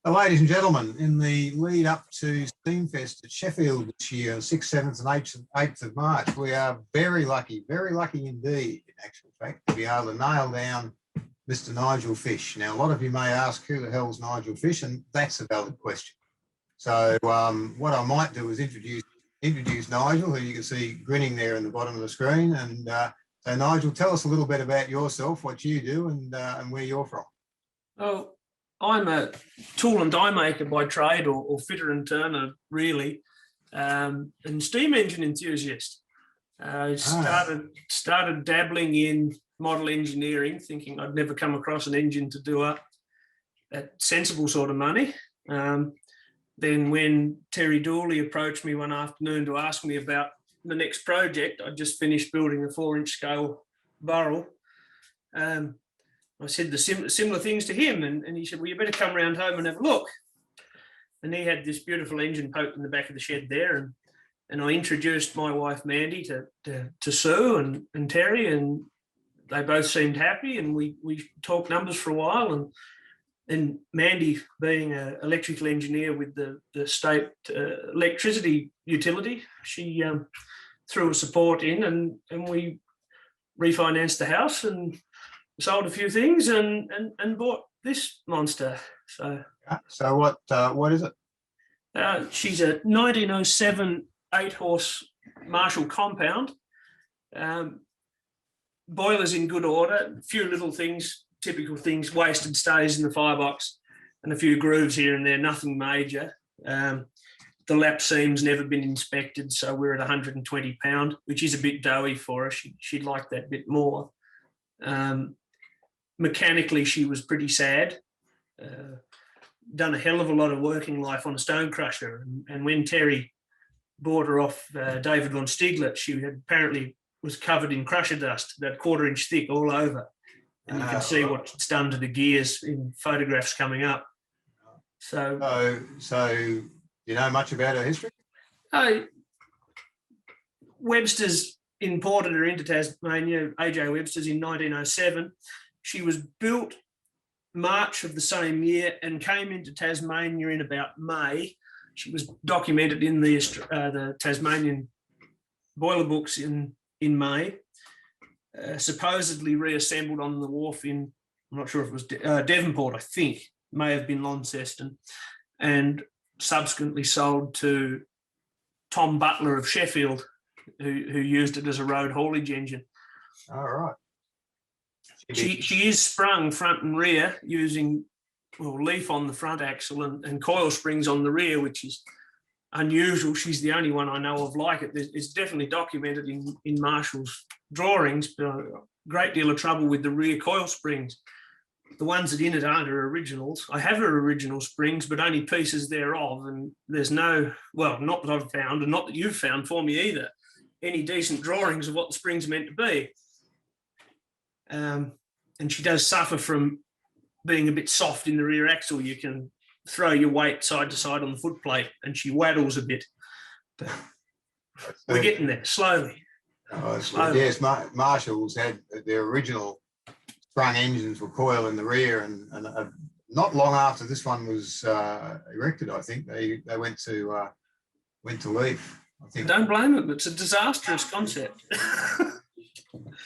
Ladies and gentlemen, in the lead up to Steamfest at Sheffield this year, 6th, 7th and 8th of March, we are very lucky indeed, in actual fact, to be able to nail down Mr. Nigel Fish. Now, a lot of you may ask, who the hell's Nigel Fish? And that's a valid question. So what I might do is introduce Nigel, who you can see grinning there in the bottom of the screen. And so, Nigel, tell us a little bit about yourself, what you do and where you're from. Oh, I'm a tool and die maker by trade, or fitter and turner, really, and steam engine enthusiast. I started dabbling in model engineering, thinking I'd never come across an engine to do up at sensible sort of money. Then when Terry Dooley approached me one afternoon to ask me about the next project, I'd just finished building a 4-inch scale barrel. I said the similar things to him, and he said, well, you better come round home and have a look. And he had this beautiful engine poked in the back of the shed there, and I introduced my wife Mandy to Sue and Terry, and they both seemed happy, and we talked numbers for a while, and Mandy, being an electrical engineer with the state electricity utility, she threw a support in, and we refinanced the house and sold a few things and bought this monster. So what is it? She's a 1907 8-horse Marshall compound. Boiler's in good order. A few little things, typical things, wasted stays in the firebox, and a few grooves here and there. Nothing major. The lap seam's never been inspected, so we're at 120 pound, which is a bit doughy for her. She'd like that bit more. Mechanically, she was pretty sad. Done a hell of a lot of working life on a stone crusher. And when Terry bought her off David von Stiglitz, she had apparently was covered in crusher dust, about 1/4 inch thick all over. And you can see what it's done to the gears in photographs coming up. So you know much about her history? Webster's imported her into Tasmania, AJ Webster's, in 1907. She was built March of the same year and came into Tasmania in about May. She was documented in the Tasmanian boiler books in May. Supposedly reassembled on the wharf in, I'm not sure if it was Devonport, I think, may have been Launceston, and subsequently sold to Tom Butler of Sheffield, who used it as a road haulage engine. All right. She is sprung front and rear using leaf on the front axle and coil springs on the rear, which is unusual. She's the only one I know of like it. It's definitely documented in Marshall's drawings, but a great deal of trouble with the rear coil springs. The ones that in it aren't her originals. I have her original springs, but only pieces thereof, and there's no, well, not that I've found, and not that you've found for me either, any decent drawings of what the springs are meant to be. And she does suffer from being a bit soft in the rear axle. You can throw your weight side to side on the foot plate and she waddles a bit. But we're getting there, slowly. Slowly. Yes, Marshall's had their original sprung engines were coil in the rear, and not long after this one was erected, I think, they went to leaf. I think. Don't blame them. It's a disastrous concept.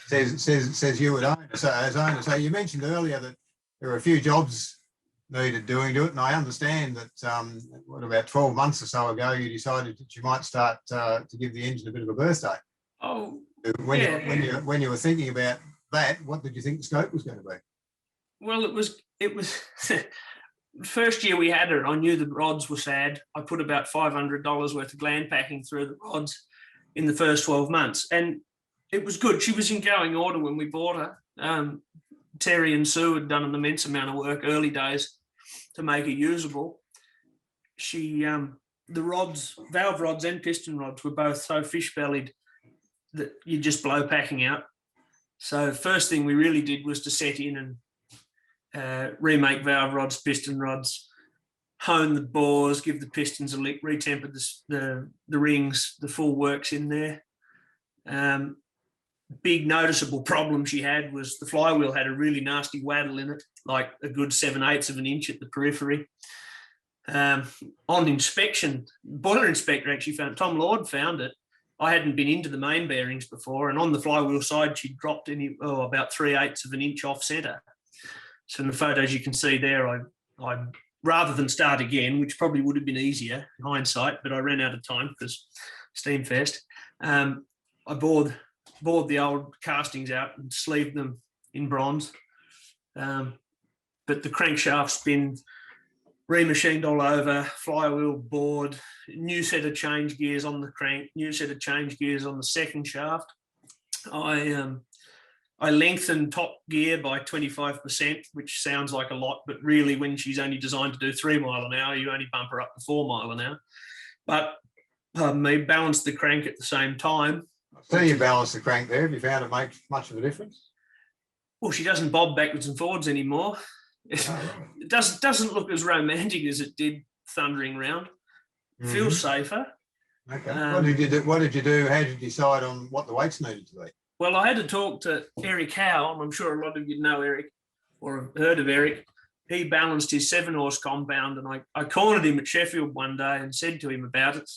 says you would own. As owner. So you mentioned earlier that there are a few jobs needed doing to it, and I understand that about 12 months or so ago you decided that you might start to give the engine a bit of a birthday. Oh, when you were thinking about that, what did you think the scope was going to be? Well, it was first year we had her, I knew the rods were sad. I put about $500 worth of gland packing through the rods in the first 12 months, and it was good. She was in going order when we bought her. Terry and Sue had done an immense amount of work early days to make her usable. The rods, valve rods and piston rods, were both so fish-bellied that you just blow packing out. So first thing we really did was to set in and remake valve rods, piston rods, hone the bores, give the pistons a lick, retemper the rings, the full works in there. Big noticeable problem she had was the flywheel had a really nasty waddle in it, like a good 7/8 of an inch at the periphery. On inspection, boiler inspector actually found, Tom Lord found it. I hadn't been into the main bearings before, and on the flywheel side, she dropped about 3/8 of an inch off centre. So in the photos you can see there, I rather than start again, which probably would have been easier in hindsight, but I ran out of time because Steamfest. I bored the old castings out and sleeved them in bronze. But the crankshaft's been remachined all over, flywheel bored, new set of change gears on the crank, new set of change gears on the second shaft. I lengthened top gear by 25%, which sounds like a lot, but really when she's only designed to do 3 mile an hour, you only bump her up to 4 mile an hour. But they balanced the crank at the same time. So you balance the crank there. Have you found it makes much of a difference? Well, she doesn't bob backwards and forwards anymore. It doesn't look as romantic as it did thundering round. Feels safer. Okay. What did you do? How did you decide on what the weights needed to be? Well, I had to talk to Eric Howe, and I'm sure a lot of you know Eric or have heard of Eric. He balanced his 7-horse compound, and I cornered him at Sheffield one day and said to him about it.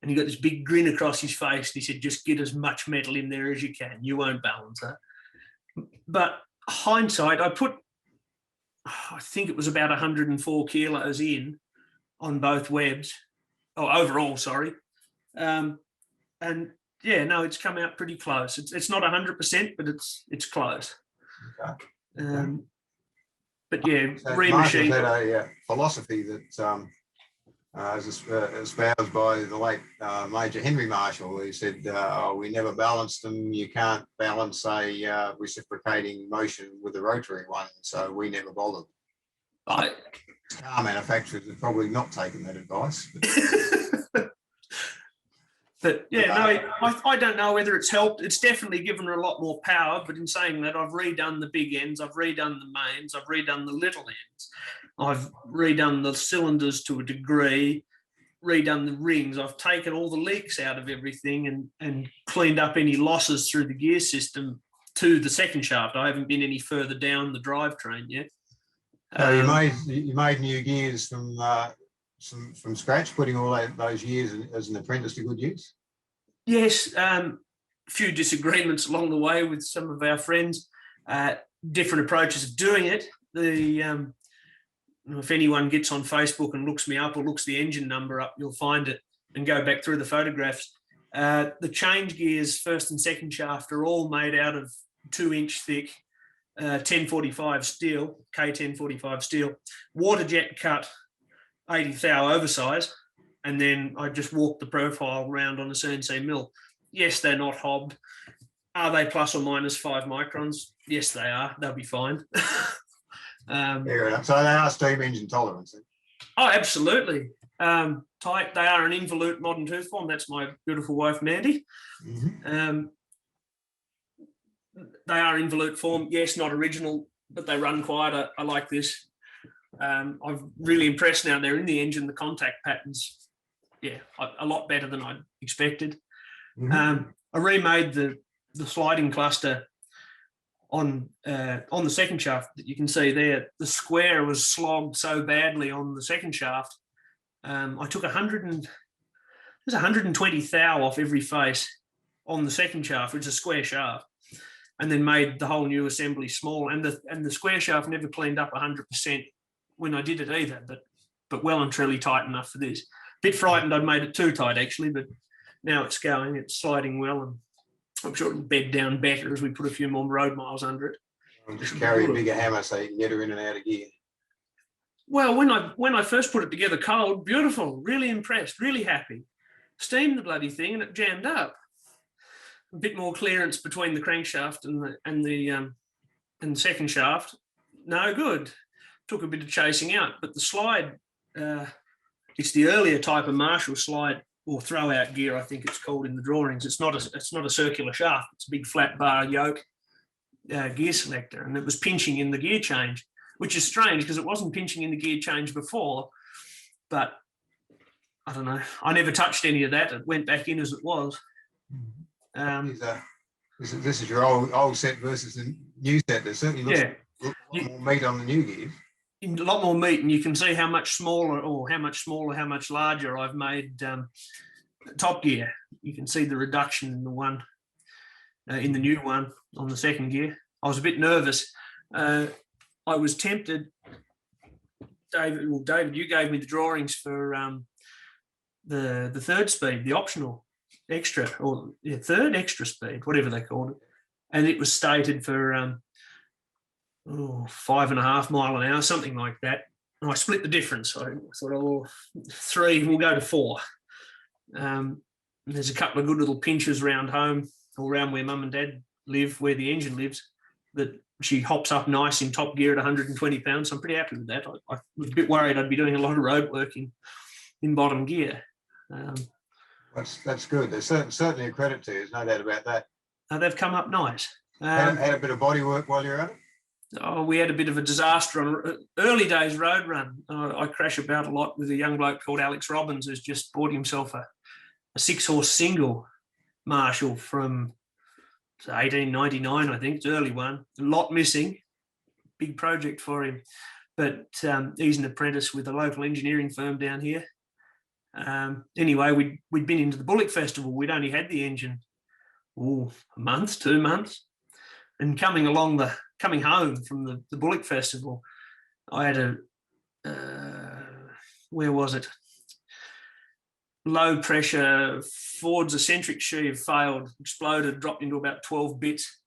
And he got this big grin across his face. And he said, just get as much metal in there as you can. You won't balance her. But hindsight, I think it was about 104 kilos in on both webs. Oh, overall, sorry. And yeah, no, it's come out pretty close. It's not 100%, but it's close. Okay. But yeah, so remachined. Mark had a philosophy that as espoused by the late Major Henry Marshall. He said, we never balanced them. You can't balance a reciprocating motion with a rotary one, so we never bothered. Car manufacturers have probably not taken that advice. But yeah, no, I don't know whether it's helped. It's definitely given her a lot more power, but in saying that, I've redone the big ends, I've redone the mains, I've redone the little ends. I've redone the cylinders to a degree, redone the rings. I've taken all the leaks out of everything and cleaned up any losses through the gear system to the second shaft. I haven't been any further down the drivetrain yet. You made new gears from scratch, putting all those years as an apprentice to good use? Yes, a few disagreements along the way with some of our friends, different approaches of doing it. If anyone gets on Facebook and looks me up or looks the engine number up, you'll find it and go back through the photographs. The change gears, first and second shaft, are all made out of 2-inch thick 1045 steel, K1045 steel, water jet cut 80 thou oversize, and then I just walked the profile around on a CNC mill. Yes, they're not hobbed. Are they plus or minus 5 microns? Yes, they are. They'll be fine. Fair enough. So they are steam engine tolerance. Oh, absolutely. Tight. They are an involute modern tooth form. That's my beautiful wife, Mandy. Mm-hmm. They are involute form. Yes, not original, but they run quiet. I like this. I'm really impressed now. They're in the engine. The contact patterns, yeah, a lot better than I expected. Mm-hmm. I remade the sliding cluster on the second shaft that you can see there. The square was slogged so badly on the second shaft. I took 120 thou off every face on the second shaft, which is a square shaft, and then made the whole new assembly small. And the square shaft never cleaned up 100% when I did it either, but well and truly tight enough for this. Bit frightened I'd made it too tight actually, but now it's going, it's sliding well, and I'm sure it'll bed down better as we put a few more road miles under it. I'll just carry a bigger hammer so you can get her in and out of gear. Well, when I first put it together cold, beautiful, really impressed, really happy. Steamed the bloody thing and it jammed up. A bit more clearance between the crankshaft and the second shaft. No good. Took a bit of chasing out, but the slide, it's the earlier type of Marshall slide or throw out gear, I think it's called in the drawings. It's not a circular shaft. It's a big flat bar yoke gear selector, and it was pinching in the gear change, which is strange because it wasn't pinching in the gear change before. But I don't know. I never touched any of that. It went back in as it was. This is your old set versus the new set. There certainly looks a lot more meat on the new gears. a lot more meat, and you can see how much smaller, how much larger I've made top gear. You can see the reduction in the one, in the new one on the second gear. I was a bit nervous. I was tempted, David, you gave me the drawings for the third speed, the optional extra, or third extra speed, whatever they called it, and it was stated for 5.5 mile an hour, something like that. And I split the difference. I thought, 3, we'll go to 4. There's a couple of good little pinches around home, or around where Mum and Dad live, where the engine lives, that she hops up nice in top gear at 120 pounds. So I'm pretty happy with that. I was a bit worried I'd be doing a lot of road work in bottom gear. That's good. There's certainly a credit to you. There's no doubt about that. They've come up nice. Had a bit of body work while you're at it? We had a bit of a disaster on early days road run. I crash about a lot with a young bloke called Alex Robbins, who's just bought himself a 6-horse single Marshall from 1899, I think. It's an early one. A lot missing. Big project for him. But he's an apprentice with a local engineering firm down here. Anyway, we'd been into the Bullock Festival. We'd only had the engine a month, 2 months. And coming home from the Bullock Festival, I had where was it? Low pressure Ford's eccentric sheave failed, exploded, dropped into about 12 bits.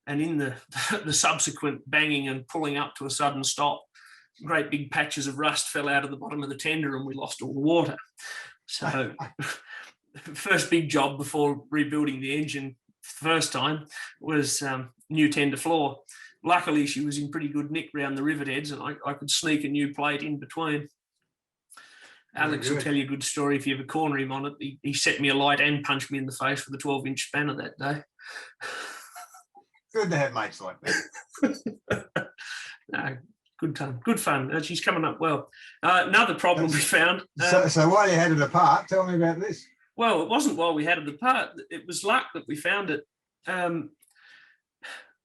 And in the subsequent banging and pulling up to a sudden stop, great big patches of rust fell out of the bottom of the tender and we lost all the water. So first big job before rebuilding the engine first time was new tender floor. Luckily, she was in pretty good nick round the rivet heads, and I could sneak a new plate in between. Alex will tell you a good story if you ever corner him on it. He set me alight and punched me in the face with a 12-inch spanner that day. Good to have mates like that. No, good time, good fun. She's coming up well. Another problem we found. So while you had it apart, tell me about this. Well, it wasn't while we had it apart. It was luck that we found it.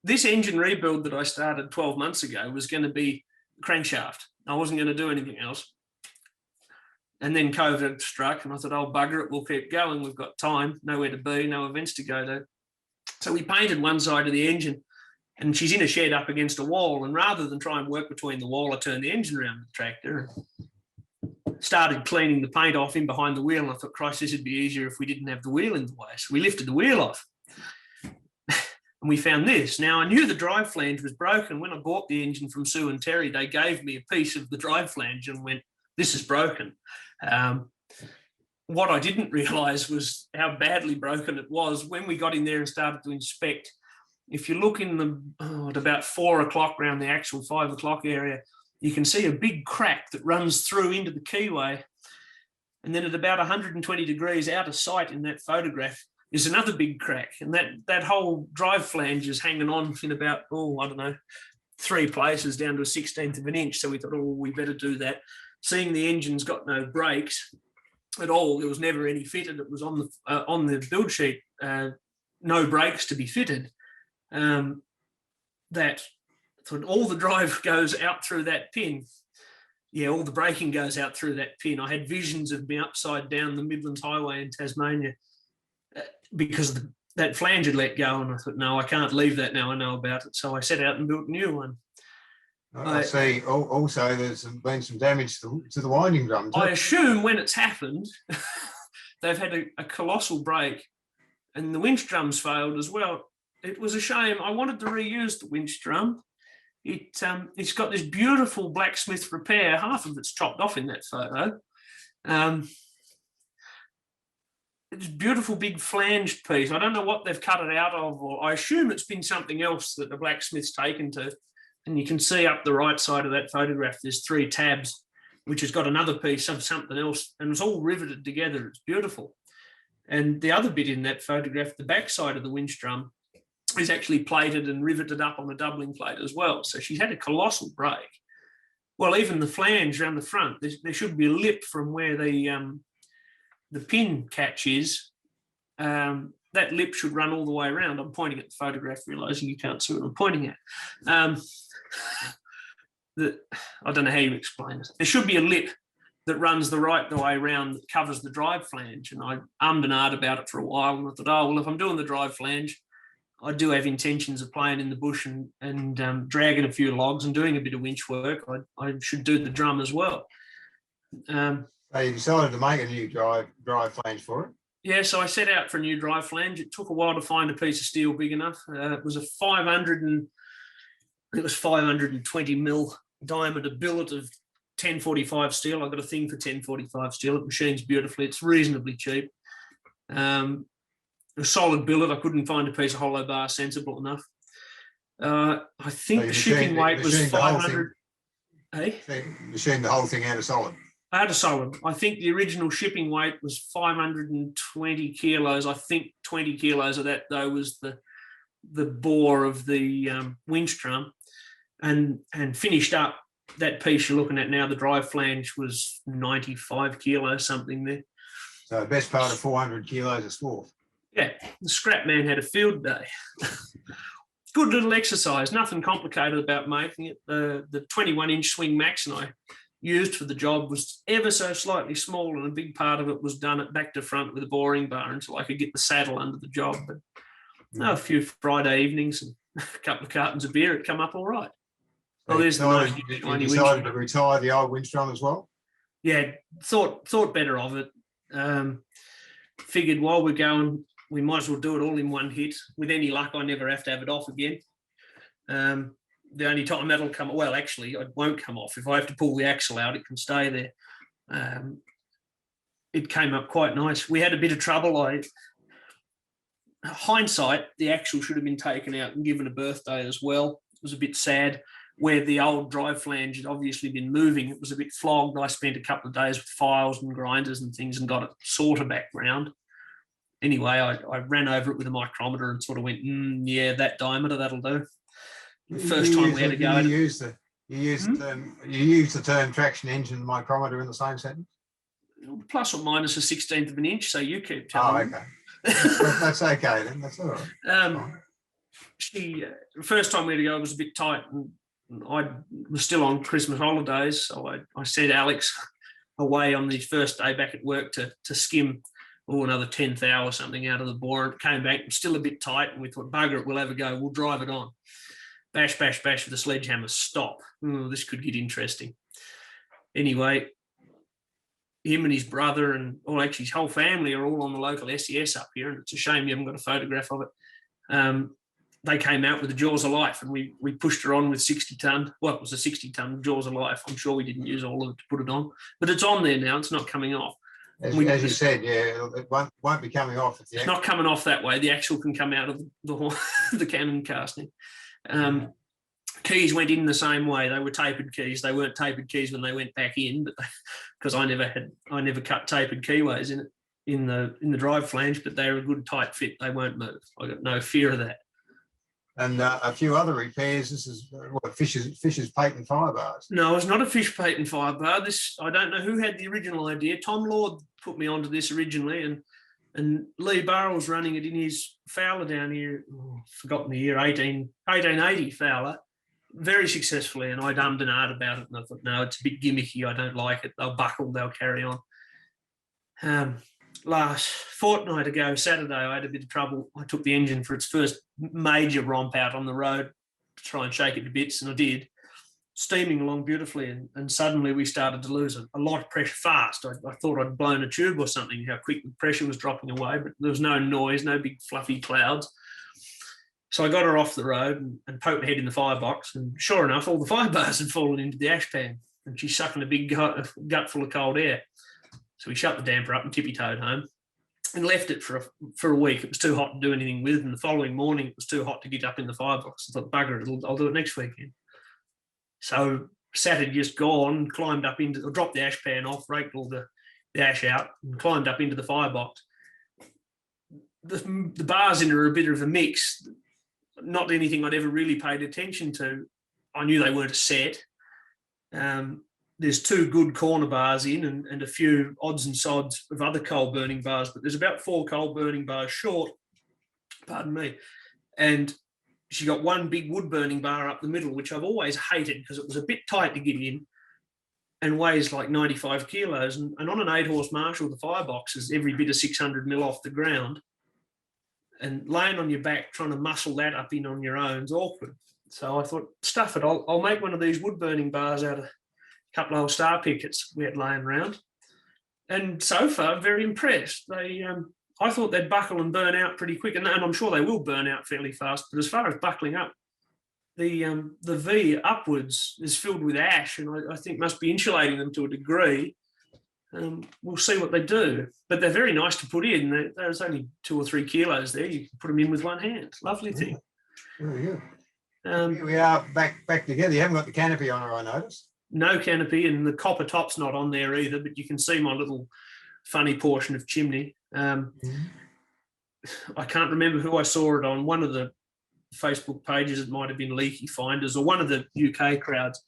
This engine rebuild that I started 12 months ago was going to be crankshaft. I wasn't going to do anything else. And then COVID struck and I thought, oh, bugger it, we'll keep going. We've got time, nowhere to be, no events to go to. So we painted one side of the engine and she's in a shed up against a wall. And rather than try and work between the wall, I turned the engine around with the tractor and started cleaning the paint off in behind the wheel. And I thought, Christ, this would be easier if we didn't have the wheel in the way. So we lifted the wheel off. And we found this. Now, I knew the drive flange was broken. When I bought the engine from Sue and Terry, they gave me a piece of the drive flange and went, this is broken. What I didn't realise was how badly broken it was. When we got in there and started to inspect, if you look in at about 4 o'clock around the actual 5 o'clock area, you can see a big crack that runs through into the keyway. And then at about 120 degrees out of sight in that photograph is another big crack. And that whole drive flange is hanging on in about, 3 places down to a 16th of an inch. So we thought, we better do that. Seeing the engine's got no brakes at all, there was never any fitted. It was on the build sheet, no brakes to be fitted. That thought all the drive goes out through that pin. Yeah, all the braking goes out through that pin. I had visions of me upside down the Midlands Highway in Tasmania because that flange had let go, and I thought, no, I can't leave that now I know about it. So I set out and built a new one. I see. Also, there's been some damage to the winding drum. I assume when it's happened, they've had a colossal break, and the winch drums failed as well. It was a shame. I wanted to reuse the winch drum. It's got this beautiful blacksmith repair. Half of it's chopped off in that photo. It's a beautiful big flanged piece. I don't know what they've cut it out of, or I assume it's been something else that the blacksmith's taken to. And you can see up the right side of that photograph, there's 3 tabs, which has got another piece of something else, and it's all riveted together. It's beautiful. And the other bit in that photograph, the back side of the winch drum, is actually plated and riveted up on a doubling plate as well. So she's had a colossal break. Well, even the flange around the front, there should be a lip from where the pin catch is. That lip should run all the way around. I'm pointing at the photograph, realising you can't see what I'm pointing at. I don't know how you explain it. There should be a lip that runs the right way around that covers the drive flange. And I ummed and ahed about it for a while. And I thought, oh, well, if I'm doing the drive flange, I do have intentions of playing in the bush and dragging a few logs and doing a bit of winch work. I should do the drum as well. So you decided to make a new drive flange for it? Yeah, so I set out for a new drive flange. It took a while to find a piece of steel big enough. It was a 520 mil diameter billet of 1045 steel. I've got a thing for 1045 steel. It machines beautifully. It's reasonably cheap. A solid billet. I couldn't find a piece of hollow bar sensible enough. I think the shipping weight was 500. Hey? Machined the whole thing out of solid. I had a solid. I think the original shipping weight was 520 kilos. I think 20 kilos of that, though, was the bore of the winch drum. And finished up that piece you're looking at now, the drive flange was 95 kilos, something there. So best part of 400 kilos of swarf. Yeah, the scrap man had a field day. Good little exercise, nothing complicated about making it. The 21-inch swing maxon I used for the job was ever so slightly small, and a big part of it was done at back to front with a boring bar until I could get the saddle under the job. But a few Friday evenings and a couple of cartons of beer, it come up all right. So you decided to retire the old winch drum as well? Yeah, thought better of it. Figured while we're going, we might as well do it all in one hit. With any luck, I never have to have it off again. The only time that'll come, well, actually, it won't come off. If I have to pull the axle out, it can stay there. It came up quite nice. We had a bit of trouble. Hindsight, the axle should have been taken out and given a birthday as well. It was a bit sad. Where the old drive flange had obviously been moving, it was a bit flogged. I spent a couple of days with files and grinders and things and got it sort of back round. Anyway, I ran over it with a micrometer and sort of went, yeah, that diameter, that'll do. The first time we had to go. You used the term traction engine micrometer in the same sentence? Plus or minus a 1/16 of an inch, so you keep telling me. Okay. That's okay then, that's all right. The first time we had to go, it was a bit tight, and I was still on Christmas holidays, so I sent Alex away on the first day back at work to skim another 10th hour or something out of the bore, and it came back still a bit tight, and we thought, bugger it, we'll have a go, we'll drive it on. Bash, bash, bash with the sledgehammer, stop. This could get interesting. Anyway, him and his brother and actually his whole family are all on the local SES up here, and it's a shame you haven't got a photograph of it. They came out with the Jaws of Life, and we pushed her on with 60-ton. Well, it was a 60-ton Jaws of Life. I'm sure we didn't use all of it to put it on, but it's on there now. It's not coming off. As you said, yeah, it won't be coming off. It's not coming off that way. The axle can come out of the cannon casting. Keys went in the same way. They were tapered keys. They weren't tapered keys when they went back in, but because I never cut tapered keyways in the drive flange, but they're a good tight fit. They won't move. I got no fear of that. And a few other repairs. This is Fish's patent fire bars. No, it's not a Fish patent fire bar. I don't know who had the original idea. Tom Lord put me onto this originally, and Lee Burrell's running it in his Fowler down here. Forgotten the year, 1880 Fowler, very successfully. And I'd ummed and ahed about it, and I thought, no, it's a bit gimmicky. I don't like it. They'll buckle. They'll carry on. Last fortnight ago, Saturday, I had a bit of trouble. I took the engine for its first major romp out on the road to try and shake it to bits, and I did. Steaming along beautifully, and suddenly we started to lose a lot of pressure fast. I thought I'd blown a tube or something, how quick the pressure was dropping away, but there was no noise, no big fluffy clouds. So I got her off the road and poked my head in the firebox, and sure enough, all the fire bars had fallen into the ash pan, and she's sucking a big gut full of cold air. So we shut the damper up and tippy-toed home and left it for a week. It was too hot to do anything with, and the following morning it was too hot to get up in the firebox. I thought, bugger it, I'll do it next weekend. So Saturday just gone, climbed up dropped the ash pan off, raked all the ash out, and climbed up into the firebox. The bars in are a bit of a mix, not anything I'd ever really paid attention to. I knew they weren't a set. There's two good corner bars in and a few odds and sods of other coal burning bars, but there's about 4 coal burning bars short, pardon me. And she got one big wood burning bar up the middle, which I've always hated because it was a bit tight to get in and weighs like 95 kilos. And on an 8-horse Marshall, the firebox is every bit of 600 mil off the ground. And laying on your back, trying to muscle that up in on your own is awkward. So I thought, stuff it, I'll make one of these wood burning bars out of a couple of old star pickets we had laying around. And so far, very impressed. I thought they'd buckle and burn out pretty quick, and I'm sure they will burn out fairly fast. But as far as buckling up, the V upwards is filled with ash, and I think must be insulating them to a degree. We'll see what they do, but they're very nice to put in. There's only 2 or 3 kilos there. You can put them in with one hand. Lovely thing. Very good. Here we are back together. You haven't got the canopy on her, I noticed. No canopy, and the copper top's not on there either, but you can see my little funny portion of chimney. I can't remember who I saw it on. One of the Facebook pages, it might have been Leaky Finders, or one of the UK crowds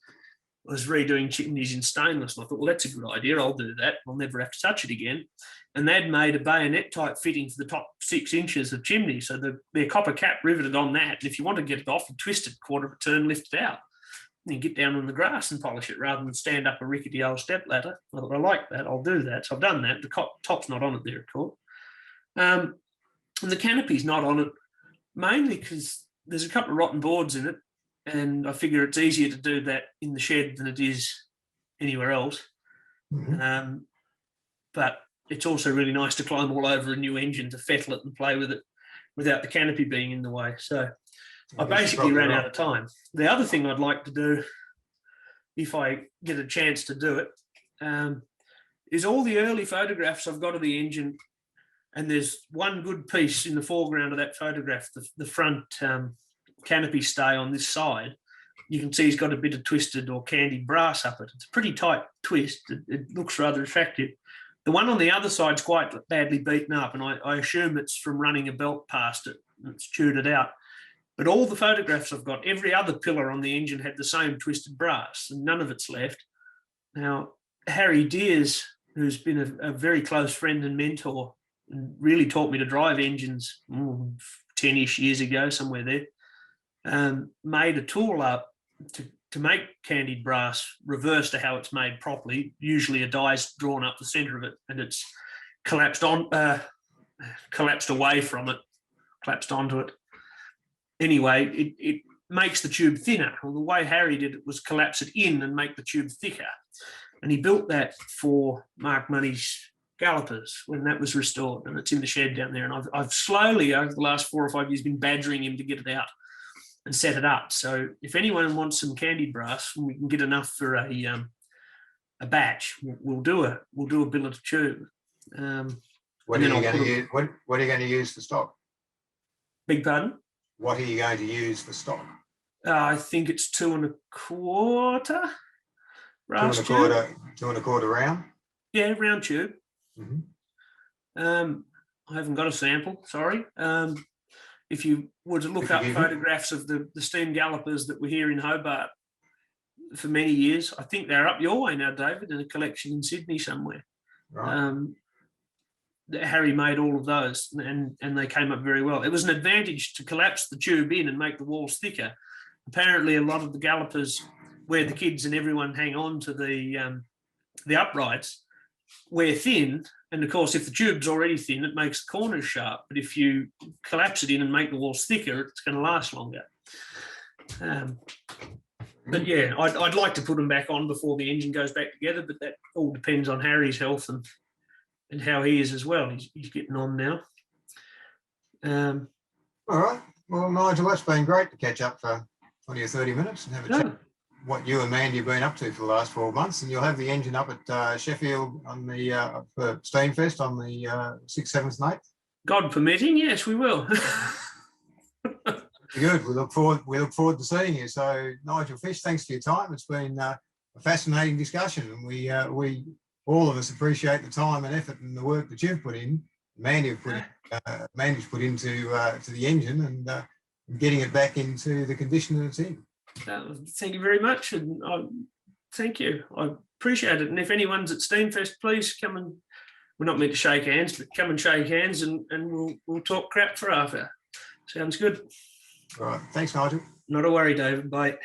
was redoing chimneys in stainless. And I thought, well, that's a good idea. I'll do that. I'll never have to touch it again. And they'd made a bayonet type fitting for the top 6 inches of chimney. So their copper cap riveted on that. And if you want to get it off, you twist it, quarter of a turn, lift it out. And you get down on the grass and polish it rather than stand up a rickety old step ladder. I thought, I like that. I'll do that. So I've done that. The top's not on it there, of course. And the canopy's not on it, mainly because there's a couple of rotten boards in it. And I figure it's easier to do that in the shed than it is anywhere else. But it's also really nice to climb all over a new engine to fettle it and play with it without the canopy being in the way. So I basically ran out of time. The other thing I'd like to do, if I get a chance to do it, is all the early photographs I've got of the engine, and there's one good piece in the foreground of that photograph, the front canopy stay on this side. You can see he's got a bit of twisted or candied brass up it. It's a pretty tight twist. It looks rather attractive. The one on the other side's quite badly beaten up, and I assume it's from running a belt past it. It's chewed it out. But all the photographs I've got, every other pillar on the engine had the same twisted brass, and none of it's left. Now, Harry Deers, who's been a very close friend and mentor, and really taught me to drive engines 10-ish years ago, somewhere there, made a tool up to make candied brass reverse to how it's made properly. Usually a die's drawn up the centre of it, and it's collapsed away from it, collapsed onto it. Anyway, it makes the tube thinner. Well, the way Harry did it was collapse it in and make the tube thicker. And he built that for Mark Money's Gallopers when that was restored, and it's in the shed down there. And I've slowly, over the last 4 or 5 years, been badgering him to get it out and set it up. So if anyone wants some candied brass, and we can get enough for a batch, we'll do a billet of tube. What are you going to use for stock? Beg pardon? What are you going to use for stock? I think it's 2 1/4 brass tube. 2 1/4 round? Yeah, round tube. I haven't got a sample, sorry. If you were to look up photographs of the steam gallopers that were here in Hobart for many years, I think they're up your way now, David, in a collection in Sydney somewhere. Right. Harry made all of those, and they came up very well. It was an advantage to collapse the tube in and make the walls thicker. Apparently, a lot of the gallopers, where the kids and everyone hang on to the uprights, wear thin. And of course, if the tube's already thin, it makes the corners sharp. But if you collapse it in and make the walls thicker, it's going to last longer. But yeah, I'd like to put them back on before the engine goes back together, but that all depends on Harry's health and how he is as well. He's getting on now. All right. Well, Nigel, that's been great to catch up for 20 or 30 minutes and have a chat what you and Mandy have been up to for the last 12 months. And you'll have the engine up at Sheffield on the for Steamfest on the 6th, 7th and 8th. God permitting, yes, we will. Good. We look forward to seeing you. So, Nigel Fish, thanks for your time. It's been a fascinating discussion, and we all of us appreciate the time and effort and the work that you've put in. Mandy's put into the engine and getting it back into the condition that it's in. Thank you very much, and thank you. I appreciate it. And if anyone's at Steamfest, please come and, we're not meant to shake hands, but come and shake hands, and we'll talk crap for after. Sounds good. All right. Thanks, Nigel. Not a worry, David. Bye.